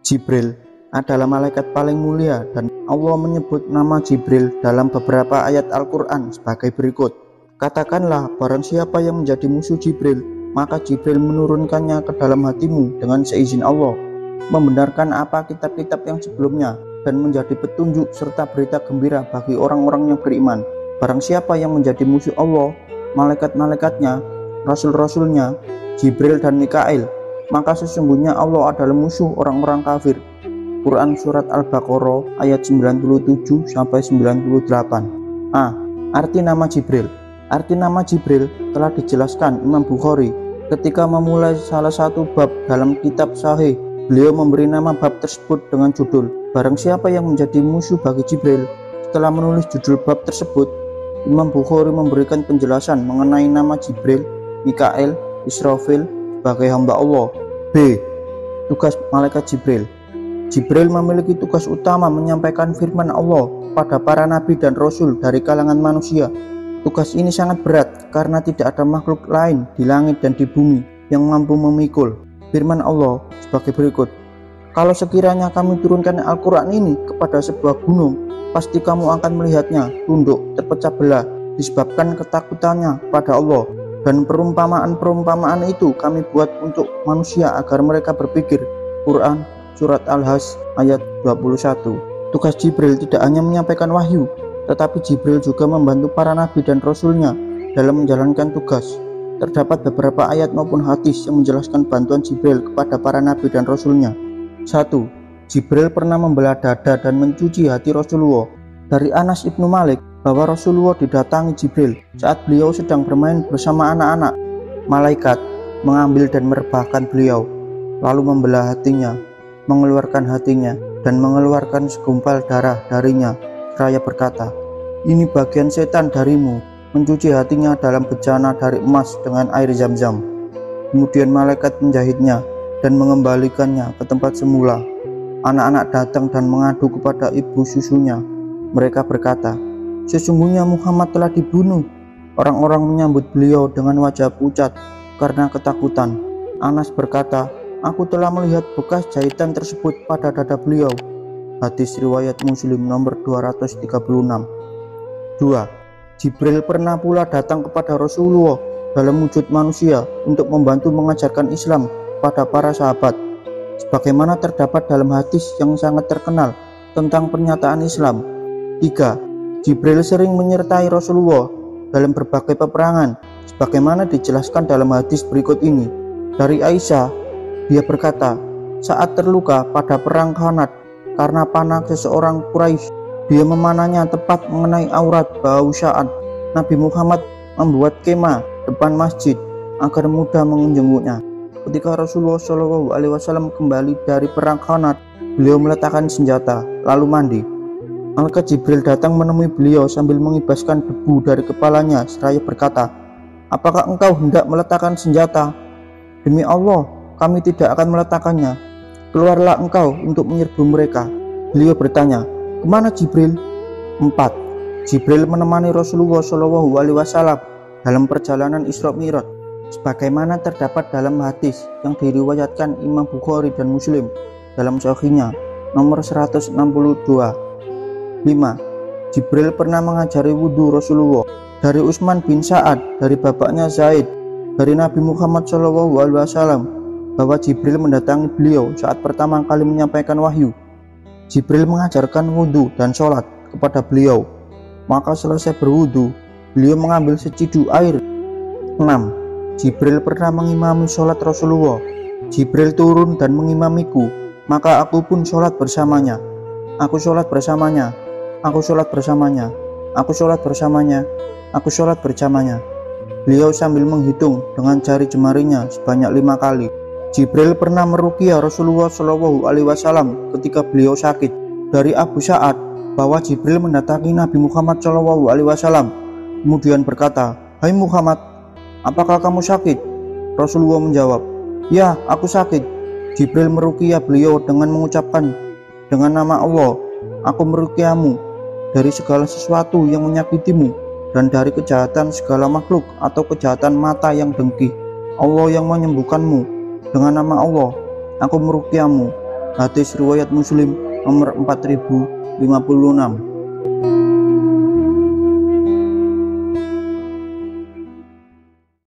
Jibril adalah malaikat paling mulia dan Allah menyebut nama Jibril dalam beberapa ayat Al-Quran sebagai berikut. Katakanlah, barang siapa yang menjadi musuh Jibril, maka Jibril menurunkannya ke dalam hatimu dengan seizin Allah, membenarkan apa kitab-kitab yang sebelumnya dan menjadi petunjuk serta berita gembira bagi orang-orang yang beriman. Barang siapa yang menjadi musuh Allah, malaikat-malaikatnya, rasul-rasulnya, Jibril dan Mikail, maka sesungguhnya Allah adalah musuh orang-orang kafir. Quran Surat Al-Baqarah ayat 97-98. A. Arti nama Jibril. Arti nama Jibril telah dijelaskan Imam Bukhari ketika memulai salah satu bab dalam kitab Sahih. Beliau memberi nama bab tersebut dengan judul Barang siapa yang menjadi musuh bagi Jibril. Setelah menulis judul bab tersebut, Imam Bukhari memberikan penjelasan mengenai nama Jibril, Mikail, Israfil sebagai hamba Allah. B. Tugas malaikat Jibril. Jibril memiliki tugas utama menyampaikan firman Allah pada para nabi dan rasul dari kalangan manusia. Tugas ini sangat berat karena tidak ada makhluk lain di langit dan di bumi yang mampu memikul firman Allah sebagai berikut. Kalau sekiranya kami turunkan Al-Quran ini kepada sebuah gunung, pasti kamu akan melihatnya tunduk, terpecah belah, disebabkan ketakutannya pada Allah. Dan perumpamaan-perumpamaan itu kami buat untuk manusia agar mereka berpikir. Quran Surat Al-Hajj ayat 21. Tugas Jibril tidak hanya menyampaikan wahyu, tetapi Jibril juga membantu para nabi dan rasulnya dalam menjalankan tugas. Terdapat beberapa ayat maupun hadis yang menjelaskan bantuan Jibril kepada para nabi dan rasulnya. 1. Jibril pernah membelah dada dan mencuci hati Rasulullah. Dari Anas ibnu Malik bahwa Rasulullah didatangi Jibril saat beliau sedang bermain bersama anak-anak. Malaikat mengambil dan merebahkan beliau, lalu membelah hatinya, mengeluarkan hatinya, dan mengeluarkan segumpal darah darinya. Seraya berkata, ini bagian setan darimu, mencuci hatinya dalam bejana dari emas dengan air Zam-Zam. Kemudian malaikat menjahitnya dan mengembalikannya ke tempat semula. Anak-anak datang dan mengadu kepada ibu susunya. Mereka berkata, sesungguhnya Muhammad telah dibunuh. Orang-orang menyambut beliau dengan wajah pucat karena ketakutan. Anas berkata, aku telah melihat bekas jahitan tersebut pada dada beliau. Hadis riwayat Muslim nomor 236. 2. Jibril pernah pula datang kepada Rasulullah dalam wujud manusia untuk membantu mengajarkan Islam pada para sahabat. Sebagaimana terdapat dalam hadis yang sangat terkenal tentang pernyataan Islam. 3. Jibril sering menyertai Rasulullah dalam berbagai peperangan, sebagaimana dijelaskan dalam hadis berikut ini. Dari Aisyah, dia berkata, saat terluka pada perang Khanat karena panah seseorang Quraisy, dia memanahnya tepat mengenai aurat bahu Sa'ad. Nabi Muhammad membuat kemah depan masjid agar mudah menjenguknya. Ketika Rasulullah SAW kembali dari perang Khanat, beliau meletakkan senjata lalu mandi. Malaikat Jibril datang menemui beliau sambil mengibaskan debu dari kepalanya seraya berkata, apakah engkau hendak meletakkan senjata? Demi Allah, kami tidak akan meletakkannya. Keluarlah engkau untuk menyerbu mereka. Beliau bertanya, kemana Jibril? 4. Jibril menemani Rasulullah SAW dalam perjalanan Isra Mi'raj, sebagaimana terdapat dalam hadis yang diriwayatkan Imam Bukhari dan Muslim dalam Sahihnya nomor 162. 5. Jibril pernah mengajari wudhu Rasulullah. Dari Utsman bin Sa'ad, dari bapaknya Zaid, dari Nabi Muhammad SAW, bahwa Jibril mendatangi beliau saat pertama kali menyampaikan wahyu. Jibril mengajarkan wudhu dan sholat kepada beliau. Maka selesai berwudhu, beliau mengambil seciduk air. 6. Jibril pernah mengimami sholat Rasulullah. Jibril turun dan mengimamiku, maka aku pun sholat bersamanya. Aku sholat bersamanya. Aku sholat bersamanya, aku sholat bersamanya, aku sholat bersamanya. Beliau sambil menghitung dengan jari jemarinya sebanyak 5 kali. Jibril pernah meruqyah Rasulullah SAW ketika beliau sakit. Dari Abu Sa'ad bahwa Jibril mendatangi Nabi Muhammad SAW, kemudian berkata, hai Muhammad, apakah kamu sakit? Rasulullah menjawab, ya, aku sakit. Jibril meruqyah beliau dengan mengucapkan, dengan nama Allah, aku meruqyahmu dari segala sesuatu yang menyakitimu dan dari kejahatan segala makhluk atau kejahatan mata yang dengki. Allah yang menyembuhkanmu. Dengan nama Allah, aku meruqyahmu. Hadis riwayat Muslim nomor 4056.